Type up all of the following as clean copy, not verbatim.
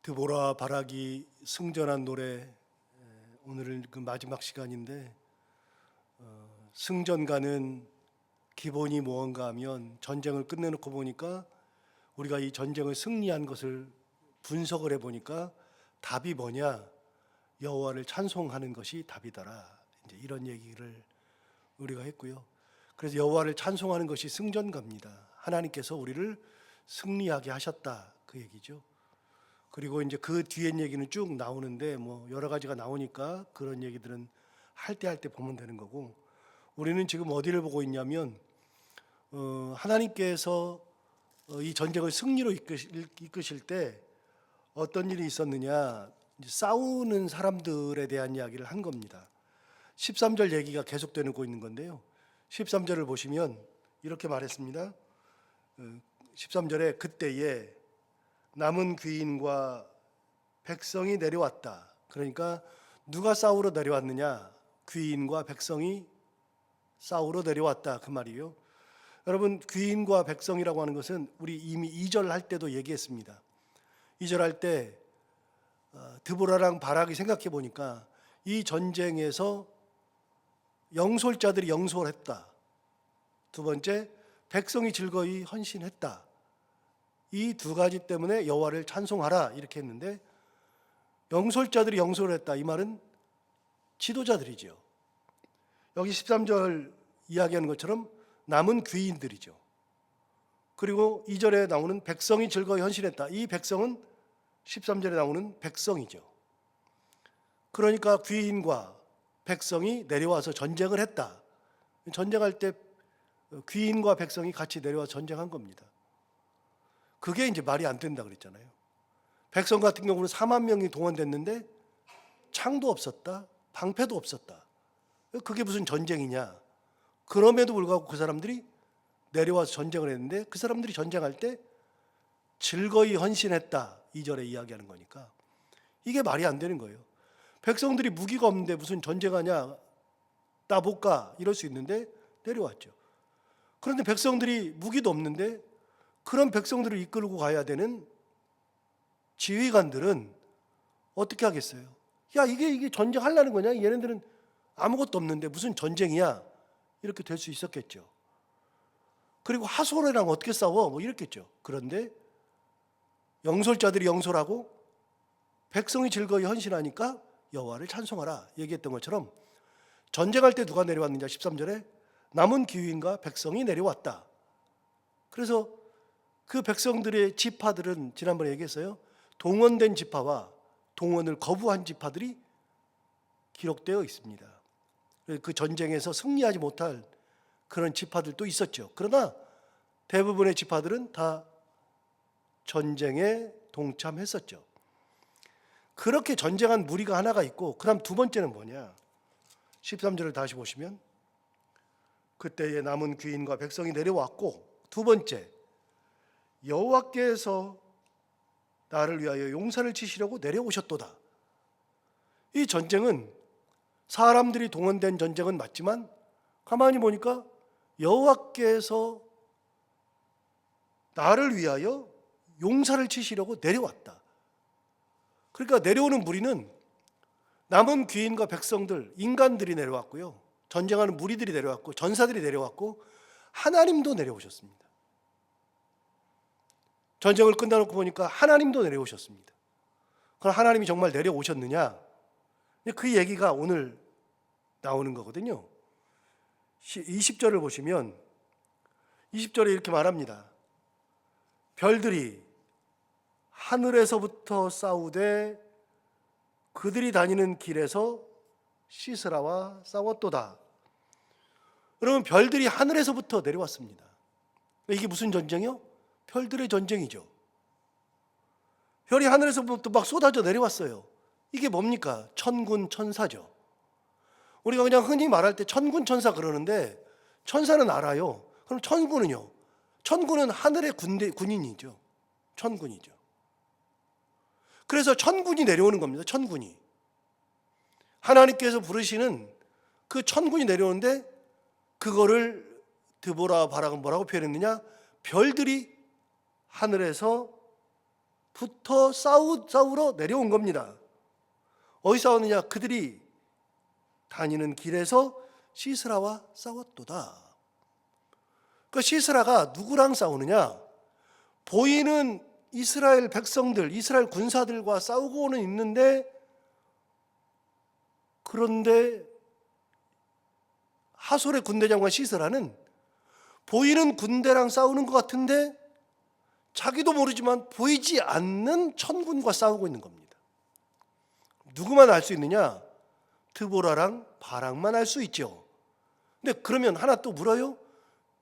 드보라 바락이 승전한 노래, 오늘은 그 마지막 시간인데, 승전가는 기본이 무언가 하면 전쟁을 끝내놓고 보니까 우리가 이 전쟁을 승리한 것을 분석을 해보니까 답이 뭐냐? 여호와를 찬송하는 것이 답이더라. 이제 이런 얘기를 우리가 했고요. 그래서 여호와를 찬송하는 것이 승전가입니다. 하나님께서 우리를 승리하게 하셨다, 그 얘기죠. 그리고 이제 그 뒤엔 얘기는 쭉 나오는데 뭐 여러 가지가 나오니까 그런 얘기들은 할 때 보면 되는 거고, 우리는 지금 어디를 보고 있냐면 하나님께서 이 전쟁을 승리로 이끄실 때 어떤 일이 있었느냐, 싸우는 사람들에 대한 이야기를 한 겁니다. 13절 얘기가 계속되고 있는 건데요. 13절을 보시면 이렇게 말했습니다. 13절에 그때에 남은 귀인과 백성이 내려왔다. 그러니까 누가 싸우러 내려왔느냐? 귀인과 백성이 싸우러 내려왔다, 그 말이에요. 여러분, 귀인과 백성이라고 하는 것은 우리 이미 2절 할 때도 얘기했습니다. 2절 할 때 드보라랑 바락이 생각해 보니까 이 전쟁에서 영솔자들이 영솔했다. 두 번째, 백성이 즐거이 헌신했다. 이 두 가지 때문에 여호와를 찬송하라 이렇게 했는데, 영솔자들이 영솔했다, 이 말은 지도자들이죠. 여기 13절 이야기하는 것처럼 남은 귀인들이죠. 그리고 2절에 나오는 백성이 즐거이 헌신했다. 이 백성은 13절에 나오는 백성이죠. 그러니까 귀인과 백성이 내려와서 전쟁을 했다. 전쟁할 때 귀인과 백성이 같이 내려와서 전쟁한 겁니다. 그게 이제 말이 안 된다 그랬잖아요. 백성 같은 경우는 4만 명이 동원됐는데 창도 없었다, 방패도 없었다. 그게 무슨 전쟁이냐? 그럼에도 불구하고 그 사람들이 내려와서 전쟁을 했는데 그 사람들이 전쟁할 때 즐거이 헌신했다, 2절에 이야기하는 거니까 이게 말이 안 되는 거예요. 백성들이 무기가 없는데 무슨 전쟁하냐, 따볼까 이럴 수 있는데 내려왔죠. 그런데 백성들이 무기도 없는데 그런 백성들을 이끌고 가야 되는 지휘관들은 어떻게 하겠어요? 야, 이게 전쟁하려는 거냐? 얘네들은 아무것도 없는데 무슨 전쟁이야? 이렇게 될 수 있었겠죠. 그리고 하소레랑 어떻게 싸워? 뭐 이랬겠죠. 그런데 영솔자들이 영솔하고 백성이 즐거이 헌신하니까 여호와를 찬송하라 얘기했던 것처럼, 전쟁할 때 누가 내려왔느냐? 13절에 남은 귀인과 백성이 내려왔다. 그래서 그 백성들의 지파들은 지난번에 얘기했어요. 동원된 지파와 동원을 거부한 지파들이 기록되어 있습니다. 그 전쟁에서 승리하지 못할 그런 지파들도 있었죠. 그러나 대부분의 지파들은 다 전쟁에 동참했었죠. 그렇게 전쟁한 무리가 하나가 있고, 그 다음 두 번째는 뭐냐? 13절을 다시 보시면 그때에 남은 귀인과 백성이 내려왔고, 두 번째, 여호와께서 나를 위하여 용사를 치시려고 내려오셨도다. 이 전쟁은 사람들이 동원된 전쟁은 맞지만 가만히 보니까 여호와께서 나를 위하여 용사를 치시려고 내려왔다. 그러니까 내려오는 무리는 남은 귀인과 백성들, 인간들이 내려왔고요, 전쟁하는 무리들이 내려왔고, 전사들이 내려왔고, 하나님도 내려오셨습니다. 전쟁을 끝나놓고 보니까 하나님도 내려오셨습니다. 그럼 하나님이 정말 내려오셨느냐? 그 얘기가 오늘 나오는 거거든요. 20절을 보시면 20절에 이렇게 말합니다. 별들이 하늘에서부터 싸우되 그들이 다니는 길에서 시스라와 싸웠도다. 그러면 별들이 하늘에서부터 내려왔습니다. 이게 무슨 전쟁이요? 별들의 전쟁이죠. 별이 하늘에서부터 막 쏟아져 내려왔어요. 이게 뭡니까? 천군 천사죠. 우리가 그냥 흔히 말할 때 천군 천사 그러는데, 천사는 알아요. 그럼 천군은요? 천군은 하늘의 군인이죠. 천군이죠. 그래서 천군이 내려오는 겁니다. 천군이. 하나님께서 부르시는 그 천군이 내려오는데, 그거를 드보라 바락은 뭐라고 표현했느냐? 별들이 하늘에서 싸우러 내려온 겁니다. 어디 싸웠느냐? 그들이 다니는 길에서 시스라와 싸웠도다. 그 시스라가 누구랑 싸우느냐? 보이는 이스라엘 백성들, 이스라엘 군사들과 싸우고는 있는데, 그런데 하솔의 군대장관 시스라는 보이는 군대랑 싸우는 것 같은데 자기도 모르지만 보이지 않는 천군과 싸우고 있는 겁니다. 누구만 알 수 있느냐? 드보라랑 바락만 알 수 있죠. 근데 그러면 하나 또 물어요.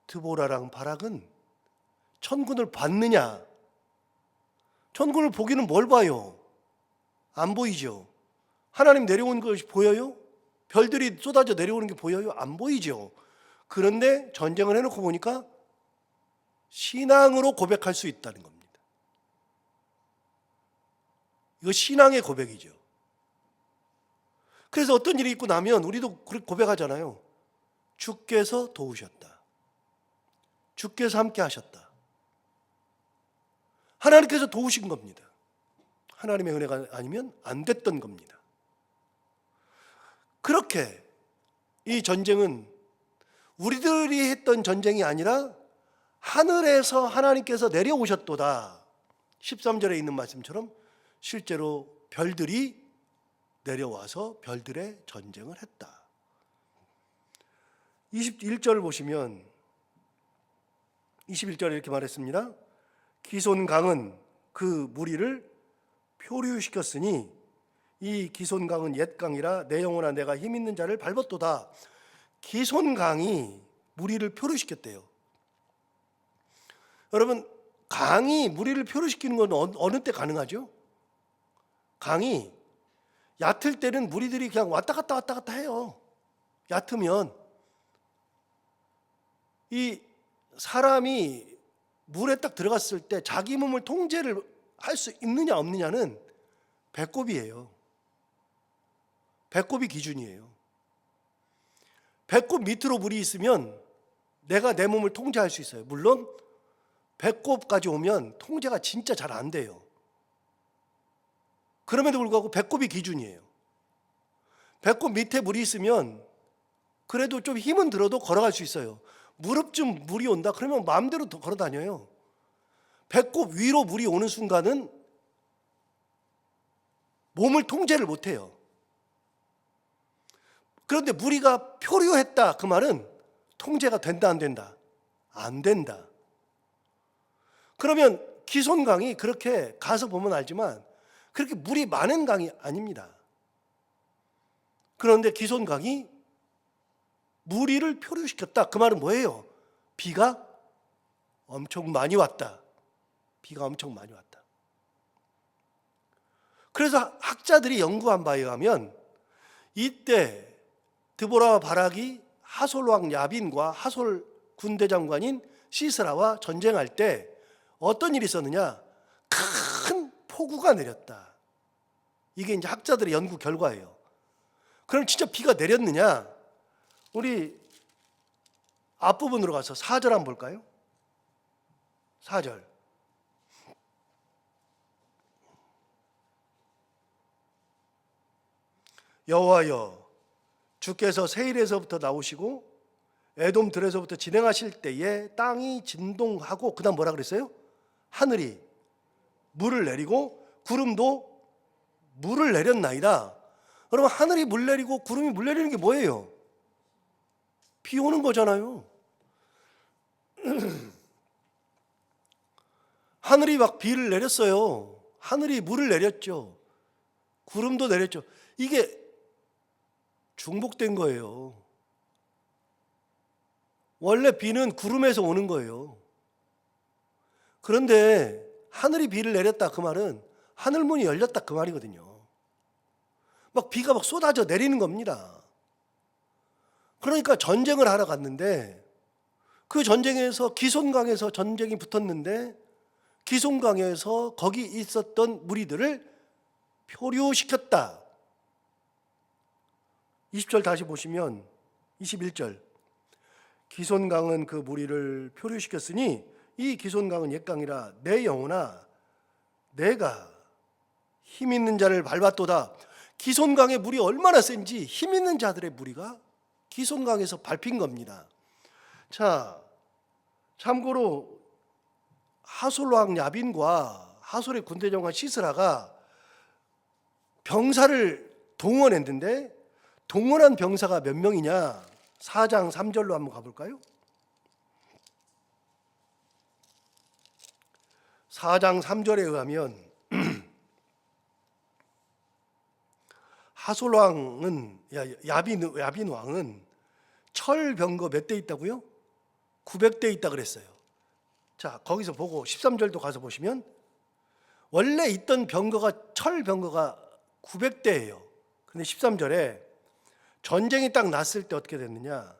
드보라랑 바락은 천군을 봤느냐? 천군을 보기는 뭘 봐요? 안 보이죠. 하나님 내려온 것이 보여요? 별들이 쏟아져 내려오는 게 보여요? 안 보이죠. 그런데 전쟁을 해놓고 보니까 신앙으로 고백할 수 있다는 겁니다. 이거 신앙의 고백이죠. 그래서 어떤 일이 있고 나면 우리도 고백하잖아요. 주께서 도우셨다. 주께서 함께 하셨다. 하나님께서 도우신 겁니다. 하나님의 은혜가 아니면 안 됐던 겁니다. 그렇게 이 전쟁은 우리들이 했던 전쟁이 아니라 하늘에서 하나님께서 내려오셨도다. 13절에 있는 말씀처럼 실제로 별들이 내려와서 별들의 전쟁을 했다. 21절을 보시면 21절에 이렇게 말했습니다. 기손강은 그 무리를 표류시켰으니 이 기손강은 옛 강이라 내 영혼아 내가 힘 있는 자를 밟았도다. 기손강이 무리를 표류시켰대요. 여러분, 강이 무리를 표류시키는 건 어느 때 가능하죠? 강이 얕을 때는 무리들이 그냥 왔다 갔다 해요. 얕으면 이 사람이 물에 딱 들어갔을 때 자기 몸을 통제를 할 수 있느냐 없느냐는 배꼽이에요. 배꼽이 기준이에요. 배꼽 밑으로 물이 있으면 내가 내 몸을 통제할 수 있어요. 물론 배꼽까지 오면 통제가 진짜 잘 안 돼요. 그럼에도 불구하고 배꼽이 기준이에요. 배꼽 밑에 물이 있으면 그래도 좀 힘은 들어도 걸어갈 수 있어요. 무릎쯤 물이 온다 그러면 마음대로 걸어 다녀요. 배꼽 위로 물이 오는 순간은 몸을 통제를 못해요. 그런데 무리가 표류했다 그 말은 통제가 된다 안 된다? 안 된다. 그러면 기손강이 그렇게 가서 보면 알지만 그렇게 물이 많은 강이 아닙니다. 그런데 기손강이 무리를 표류시켰다 그 말은 뭐예요? 비가 엄청 많이 왔다. 비가 엄청 많이 왔다. 그래서 학자들이 연구한 바에 의하면 이때 드보라와 바락이 하솔 왕 야빈과 하솔 군대장관인 시스라와 전쟁할 때 어떤 일이 있었느냐? 큰 폭우가 내렸다. 이게 이제 학자들의 연구 결과예요. 그럼 진짜 비가 내렸느냐? 우리 앞부분으로 가서 4절 한번 볼까요? 4절. 여호와여 주께서 세일에서부터 나오시고 에돔 들에서부터 진행하실 때에 땅이 진동하고 그다음 뭐라 그랬어요? 하늘이 물을 내리고 구름도 물을 내렸나이다. 그러면 하늘이 물 내리고 구름이 물 내리는 게 뭐예요? 비 오는 거잖아요. 하늘이 막 비를 내렸어요. 하늘이 물을 내렸죠. 구름도 내렸죠. 이게 중복된 거예요. 원래 비는 구름에서 오는 거예요. 그런데 하늘이 비를 내렸다 그 말은 하늘문이 열렸다 그 말이거든요. 막 비가 막 쏟아져 내리는 겁니다. 그러니까 전쟁을 하러 갔는데 그 전쟁에서 기손강에서 전쟁이 붙었는데 기손강에서 거기 있었던 무리들을 표류시켰다. 20절 다시 보시면 21절 기손강은 그 무리를 표류시켰으니 이 기손강은 옛강이라 내 영혼아 내가 힘 있는 자를 밟았도다. 기손강의 물이 얼마나 센지 힘 있는 자들의 무리가 기손강에서 밟힌 겁니다. 자, 참고로 하솔 왕 야빈과 하솔의 군대장관 시스라가 병사를 동원했는데 동원한 병사가 몇 명이냐? 4장 3절로 한번 가볼까요? 4장 3절에 의하면 하솔 왕은 야빈 왕은 철 병거 몇 대 있다고요? 900대 있다 그랬어요. 자, 거기서 보고 13절도 가서 보시면 원래 있던 병거가 철 병거가 900대예요. 근데 13절에 전쟁이 딱 났을 때 어떻게 됐느냐?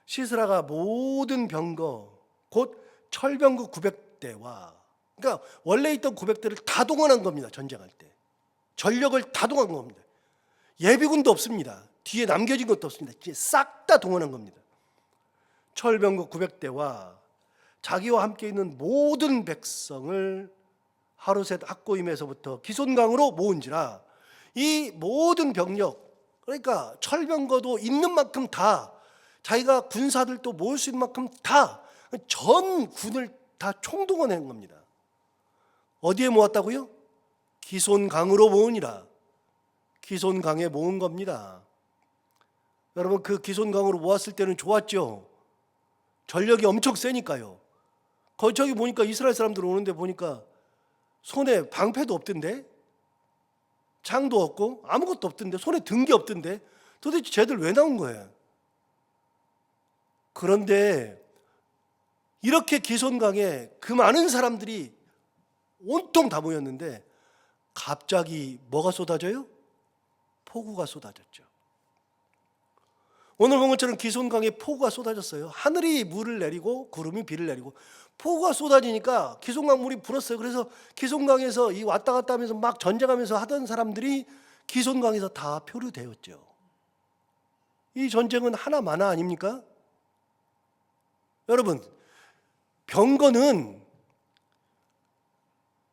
시스라가 모든 병거 곧 철병거 900대와 그러니까 원래 있던 900대를 다 동원한 겁니다. 전쟁할 때. 전력을 다 동원한 겁니다. 예비군도 없습니다. 뒤에 남겨진 것도 없습니다. 뒤에 싹 다 동원한 겁니다. 철병거 900대와 자기와 함께 있는 모든 백성을 하루셋 학고임에서부터 기손강으로 모은지라 이 모든 병력 그러니까 철병거도 있는 만큼 다 자기가 군사들도 모을 수 있는 만큼 다 전 군을 다 총동원한 겁니다. 어디에 모았다고요? 기손강으로 모으니라. 기손강에 모은 겁니다. 여러분 그 기손강으로 모았을 때는 좋았죠. 전력이 엄청 세니까요. 저기 보니까 이스라엘 사람들 오는데 보니까 손에 방패도 없던데 창도 없고 아무것도 없던데 손에 든 게 없던데 도대체 쟤들 왜 나온 거예요? 그런데 이렇게 기손강에 그 많은 사람들이 온통 다 모였는데 갑자기 뭐가 쏟아져요? 폭우가 쏟아졌죠. 오늘 본 것처럼 기손강에 폭우가 쏟아졌어요. 하늘이 물을 내리고 구름이 비를 내리고 폭우가 쏟아지니까 기손강 물이 불었어요. 그래서 기손강에서 이 왔다 갔다 하면서 막 전쟁하면서 하던 사람들이 기손강에서 다 표류되었죠. 이 전쟁은 하나마나 아닙니까? 여러분 병거는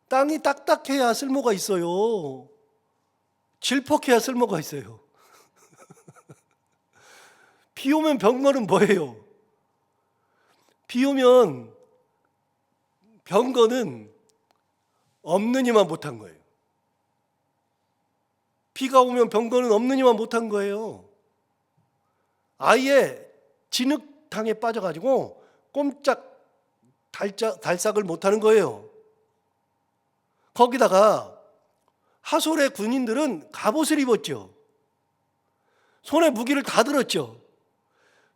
땅이 딱딱해야 쓸모가 있어요. 질퍽해야 쓸모가 있어요. 비 오면 병거는 뭐예요? 비 오면 병거는 없느니만 못한 거예요. 비가 오면 병거는 없느니만 못한 거예요. 아예 진흙탕에 빠져가지고 꼼짝 달싹을 못하는 거예요. 거기다가 하솔의 군인들은 갑옷을 입었죠. 손에 무기를 다 들었죠.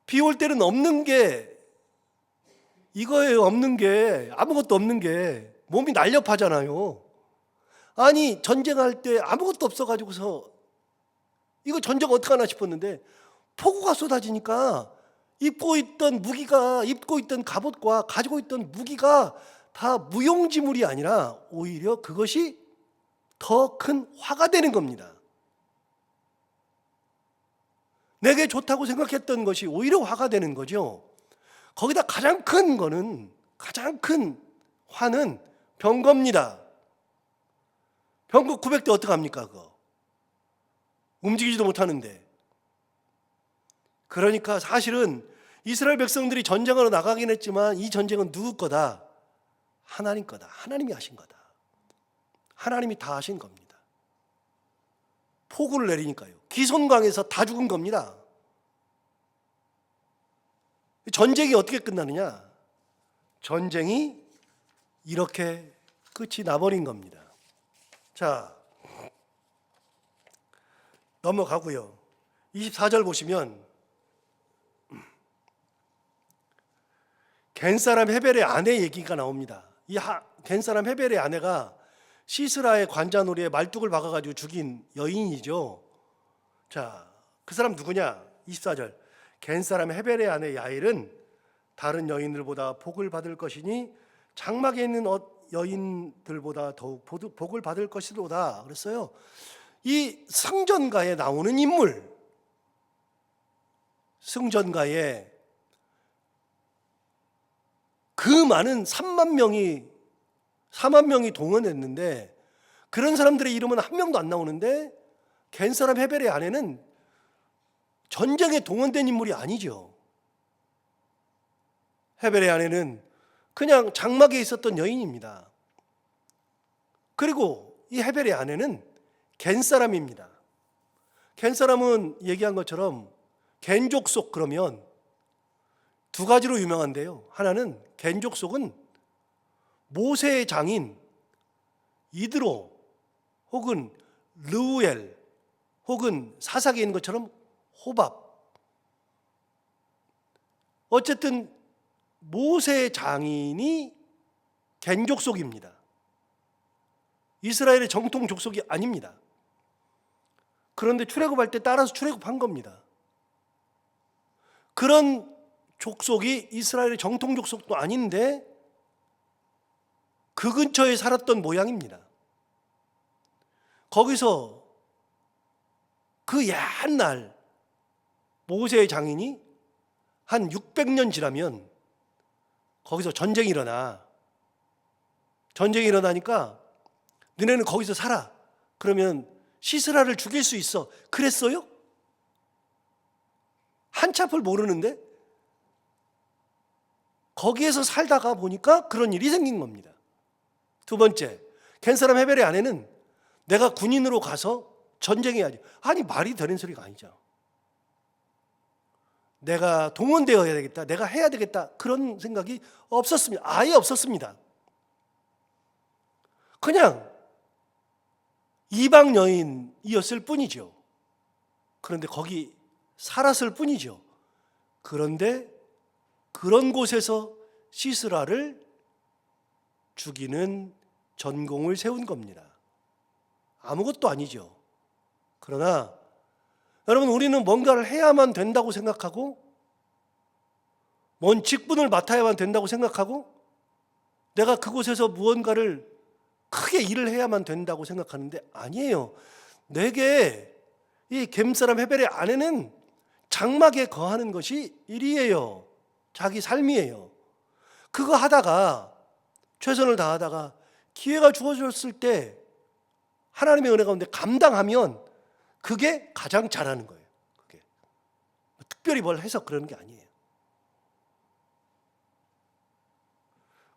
비 올 때는 없는 게 이거예요. 없는 게 아무것도 없는 게 몸이 날렵하잖아요. 아니 전쟁할 때 아무것도 없어가지고서 이거 전쟁 어떡하나 싶었는데 폭우가 쏟아지니까 입고 있던 갑옷과 가지고 있던 무기가 다 무용지물이 아니라 오히려 그것이 더 큰 화가 되는 겁니다. 내게 좋다고 생각했던 것이 오히려 화가 되는 거죠. 거기다 가장 큰 화는 병거입니다. 병거 900대 어떡합니까 그거? 움직이지도 못하는데. 그러니까 사실은 이스라엘 백성들이 전쟁하러 나가긴 했지만 이 전쟁은 누구 거다? 하나님 거다. 하나님이 하신 거다. 하나님이 다 하신 겁니다. 폭우를 내리니까요. 기손강에서 다 죽은 겁니다. 전쟁이 어떻게 끝나느냐? 전쟁이 이렇게 끝이 나버린 겁니다. 자, 넘어가고요. 24절 보시면 겐사람 헤벨의 아내 얘기가 나옵니다. 이 겐사람 헤벨의 아내가 시스라의 관자놀이에 말뚝을 박아가지고 죽인 여인이죠. 자, 그 사람 누구냐? 24절. 겐사람 헤벨의 아내 야일은 다른 여인들보다 복을 받을 것이니 장막에 있는 여인들보다 더욱 복을 받을 것이로다. 그랬어요. 이 승전가에 나오는 인물, 승전가에 그 많은 4만 명이 동원했는데 그런 사람들의 이름은 한 명도 안 나오는데 겐 사람 헤벨의 아내는 전쟁에 동원된 인물이 아니죠. 헤벨의 아내는 그냥 장막에 있었던 여인입니다. 그리고 이 헤벨의 아내는 겐 사람입니다. 겐 사람은 얘기한 것처럼 겐 족속 그러면 두 가지로 유명한데요. 하나는 겐 족속은 모세의 장인 이드로 혹은 르우엘 혹은 사사기에 있는 것처럼 호밥, 어쨌든 모세의 장인이 겐 족속입니다. 이스라엘의 정통 족속이 아닙니다. 그런데 출애굽할 때 따라서 출애굽한 겁니다. 그런 족속이 이스라엘의 정통 족속도 아닌데 그 근처에 살았던 모양입니다. 거기서 그 옛날 모세의 장인이 한 600년 지나면 거기서 전쟁이 일어나니까 너네는 거기서 살아. 그러면 시스라를 죽일 수 있어. 그랬어요? 한치 앞을 모르는데 거기에서 살다가 보니까 그런 일이 생긴 겁니다. 두 번째, 겐 사람 헤벨의 아내는 내가 군인으로 가서 전쟁해야지. 아니, 말이 되는 소리가 아니죠. 내가 동원되어야 되겠다, 내가 해야 되겠다, 그런 생각이 없었습니다. 아예 없었습니다. 그냥 이방 여인이었을 뿐이죠. 그런데 거기 살았을 뿐이죠. 그런데 그런 곳에서 시스라를 죽이는 전공을 세운 겁니다. 아무것도 아니죠. 그러나 여러분, 우리는 뭔가를 해야만 된다고 생각하고 뭔 직분을 맡아야만 된다고 생각하고 내가 그곳에서 무언가를 크게 일을 해야만 된다고 생각하는데 아니에요. 내게 이 겜사람 헤벨의 아내는 장막에 거하는 것이 일이에요. 자기 삶이에요. 그거 하다가 최선을 다하다가 기회가 주어졌을 때 하나님의 은혜 가운데 감당하면 그게 가장 잘하는 거예요. 그게 특별히 뭘 해서 그러는 게 아니에요.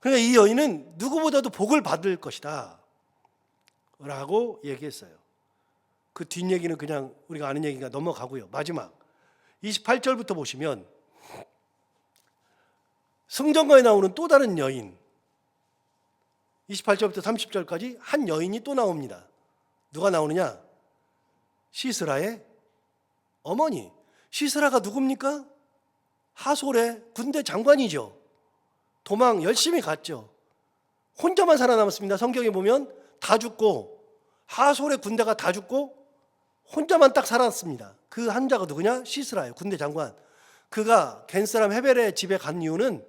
그러니까 이 여인은 누구보다도 복을 받을 것이다 라고 얘기했어요. 그 뒷얘기는 그냥 우리가 아는 얘기가 넘어가고요. 마지막 28절부터 보시면 성경가에 나오는 또 다른 여인, 28절부터 30절까지 한 여인이 또 나옵니다. 누가 나오느냐? 시스라의 어머니. 시스라가 누굽니까? 하솔의 군대 장관이죠. 도망 열심히 갔죠. 혼자만 살아남았습니다. 성경에 보면 다 죽고 하솔의 군대가 다 죽고 혼자만 딱 살았습니다. 그 한 자가 누구냐? 시스라예요. 군대 장관. 그가 겐 사람 헤벨의 집에 간 이유는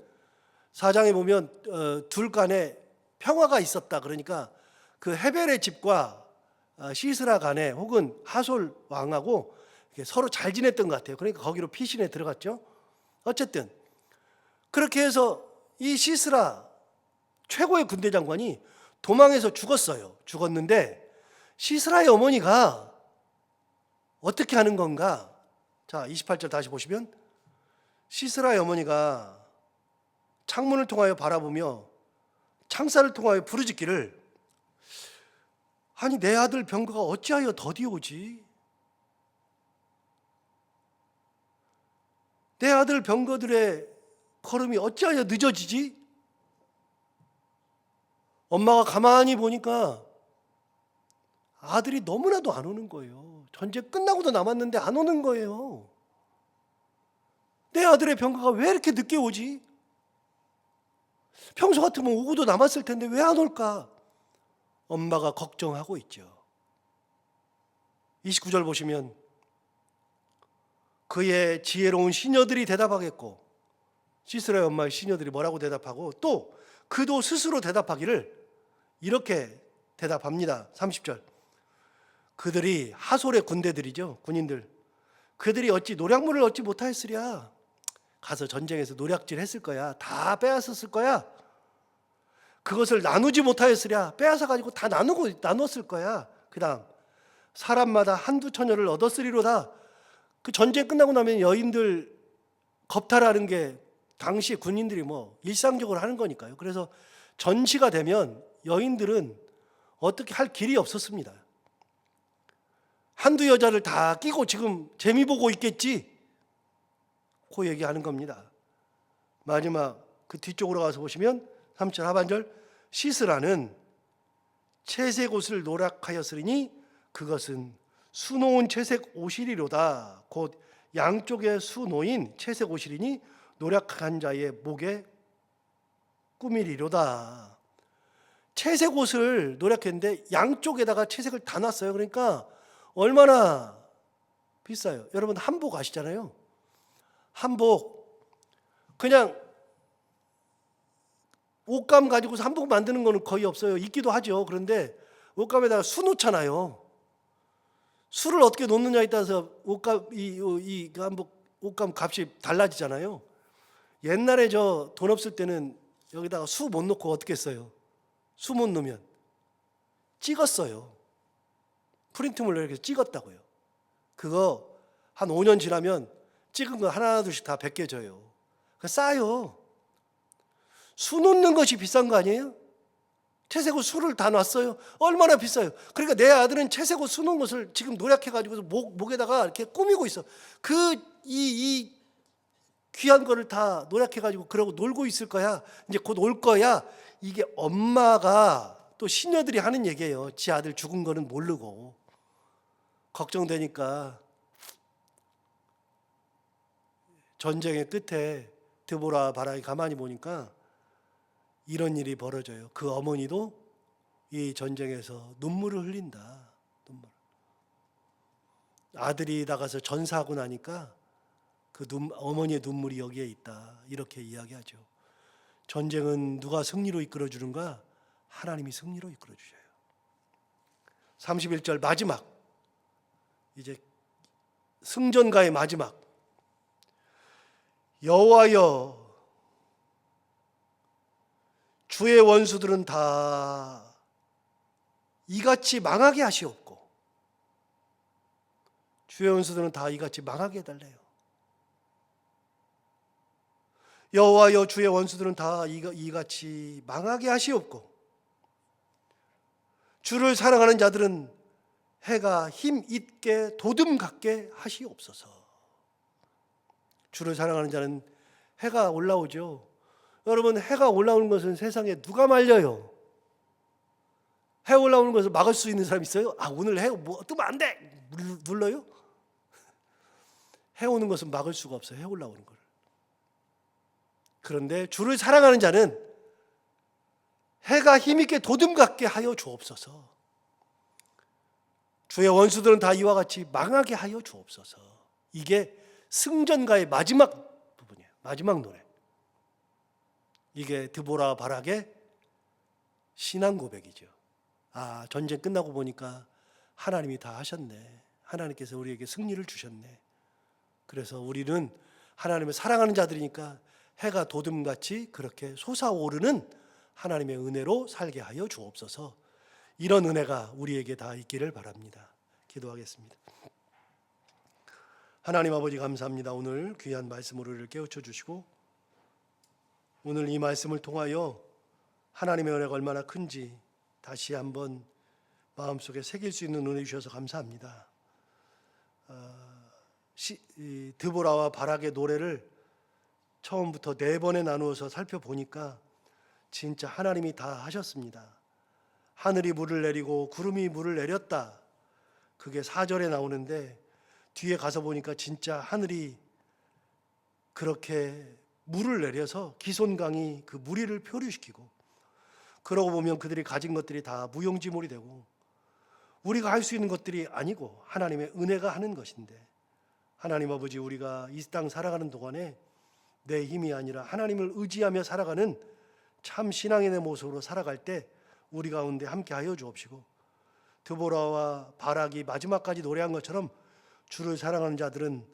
사장에 보면 둘 간에 평화가 있었다. 그러니까 그 헤벨의 집과 시스라 간에 혹은 하솔 왕하고 서로 잘 지냈던 것 같아요. 그러니까 거기로 피신에 들어갔죠. 어쨌든 그렇게 해서 이 시스라 최고의 군대 장관이 도망해서 죽었어요. 죽었는데 시스라의 어머니가 어떻게 하는 건가? 자, 28절 다시 보시면 시스라의 어머니가 창문을 통하여 바라보며 창살을 통하여 부르짖기를, 아니 내 아들 병거가 어찌하여 더디오지? 내 아들 병거들의 걸음이 어찌하여 늦어지지? 엄마가 가만히 보니까 아들이 너무나도 안 오는 거예요. 전쟁 끝나고도 남았는데 안 오는 거예요. 내 아들의 병거가 왜 이렇게 늦게 오지? 평소 같으면 오고도 남았을 텐데 왜 안 올까? 엄마가 걱정하고 있죠. 29절 보시면 그의 지혜로운 시녀들이 대답하겠고, 시스라의 엄마의 시녀들이 뭐라고 대답하고, 또 그도 스스로 대답하기를 이렇게 대답합니다. 30절. 그들이 하솔의 군대들이죠. 군인들. 그들이 어찌 노략물을 얻지 못하였으랴. 가서 전쟁에서 노략질 했을 거야. 다 빼앗았을 거야. 그것을 나누지 못하였으랴. 빼앗아 가지고 다 나눴을 거야. 그다음 사람마다 한두 처녀를 얻었으리로다. 그 전쟁 끝나고 나면 여인들 겁탈하는 게 당시 군인들이 뭐 일상적으로 하는 거니까요. 그래서 전시가 되면 여인들은 어떻게 할 길이 없었습니다. 한두 여자를 다 끼고 지금 재미 보고 있겠지, 그 얘기하는 겁니다. 마지막 그 뒤쪽으로 가서 보시면 3절 하반절, 시스라는 채색 옷을 노략하였으니 그것은 수놓은 채색 옷이리로다. 곧 양쪽에 수놓인 채색 옷이리니 노략한 자의 목에 꾸미리로다. 채색 옷을 노략했는데 양쪽에다가 채색을 다 놨어요. 그러니까 얼마나 비싸요. 여러분 한복 아시잖아요. 한복 그냥 옷감 가지고서 한복 만드는 거는 거의 없어요. 있기도 하죠. 그런데 옷감에다가 수 놓잖아요. 수를 어떻게 놓느냐에 따라서 옷감 이 한복 옷감 값이 달라지잖아요. 옛날에 저 돈 없을 때는 여기다가 수 못 놓고 어떻게 했어요? 수 못 놓으면 찍었어요. 프린트물로 이렇게 찍었다고요. 그거 한 5년 지나면 찍은 거 하나 둘씩 다 벗겨져요. 싸요. 수 놓는 것이 비싼 거 아니에요? 채색옷 수를 다 놨어요. 얼마나 비싸요. 그러니까 내 아들은 채색옷 수 놓은 것을 지금 노력해가지고 목에다가 이렇게 꾸미고 있어. 이 귀한 거를 다 노력해가지고 그러고 놀고 있을 거야. 이제 곧 올 거야. 이게 엄마가 또 시녀들이 하는 얘기예요. 지 아들 죽은 거는 모르고 걱정되니까 전쟁의 끝에 드보라 바락이 가만히 보니까 이런 일이 벌어져요. 그 어머니도 이 전쟁에서 눈물을 흘린다. 눈물. 아들이 나가서 전사하고 나니까 그 어머니의 눈물이 여기에 있다. 이렇게 이야기하죠. 전쟁은 누가 승리로 이끌어 주는가? 하나님이 승리로 이끌어 주셔요. 31절 마지막, 이제 승전가의 마지막. 여호와여, 주의 원수들은 다 이같이 망하게 하시옵고, 주의 원수들은 다 이같이 망하게 해달래요. 여호와여, 주의 원수들은 다 이같이 망하게 하시옵고, 주를 사랑하는 자들은 해가 힘 있게 도둠 같게 하시옵소서. 주를 사랑하는 자는 해가 올라오죠. 여러분, 해가 올라오는 것은 세상에 누가 말려요? 해 올라오는 것을 막을 수 있는 사람 있어요? 오늘 해 뜨면 안 돼! 눌러요? 해 오는 것은 막을 수가 없어요. 해 올라오는 걸. 그런데 주를 사랑하는 자는 해가 힘있게 도둠 같게 하여 주옵소서. 주의 원수들은 다 이와 같이 망하게 하여 주옵소서. 이게 승전가의 마지막 부분이에요. 마지막 노래. 이게 드보라 바락의 신앙 고백이죠. 전쟁 끝나고 보니까 하나님이 다 하셨네. 하나님께서 우리에게 승리를 주셨네. 그래서 우리는 하나님을 사랑하는 자들이니까 해가 도둠같이 그렇게 솟아오르는 하나님의 은혜로 살게 하여 주옵소서. 이런 은혜가 우리에게 다 있기를 바랍니다. 기도하겠습니다. 하나님 아버지 감사합니다. 오늘 귀한 말씀으로 우리를 깨우쳐 주시고 오늘 이 말씀을 통하여 하나님의 은혜가 얼마나 큰지 다시 한번 마음속에 새길 수 있는 은혜 주셔서 감사합니다. 드보라와 바락의 노래를 처음부터 4번에 나누어서 살펴보니까 진짜 하나님이 다 하셨습니다. 하늘이 물을 내리고 구름이 물을 내렸다. 그게 4절에 나오는데 뒤에 가서 보니까 진짜 하늘이 그렇게 물을 내려서 기손강이 그 무리를 표류시키고, 그러고 보면 그들이 가진 것들이 다 무용지물이 되고 우리가 할 수 있는 것들이 아니고 하나님의 은혜가 하는 것인데, 하나님 아버지, 우리가 이 땅 살아가는 동안에 내 힘이 아니라 하나님을 의지하며 살아가는 참 신앙의 내 모습으로 살아갈 때 우리 가운데 함께 하여 주옵시고, 드보라와 바락이 마지막까지 노래한 것처럼 주를 사랑하는 자들은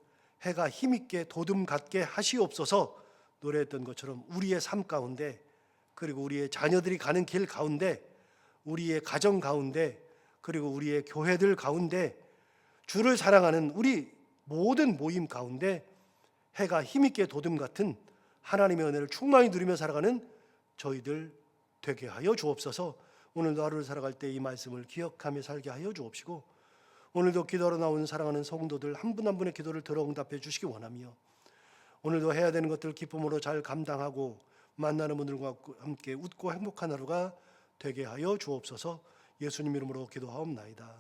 해가 힘있게 도둠 같게 하시옵소서 노래했던 것처럼 우리의 삶 가운데 그리고 우리의 자녀들이 가는 길 가운데, 우리의 가정 가운데, 그리고 우리의 교회들 가운데, 주를 사랑하는 우리 모든 모임 가운데 해가 힘있게 돋음 같은 하나님의 은혜를 충만히 누리며 살아가는 저희들 되게 하여 주옵소서. 오늘도 하루를 살아갈 때 이 말씀을 기억하며 살게 하여 주옵시고, 오늘도 기도하러 나온 사랑하는 성도들 한 분 한 분의 기도를 들어 응답해 주시기 원하며, 오늘도 해야 되는 것들 기쁨으로 잘 감당하고 만나는 분들과 함께 웃고 행복한 하루가 되게 하여 주옵소서. 예수님 이름으로 기도하옵나이다.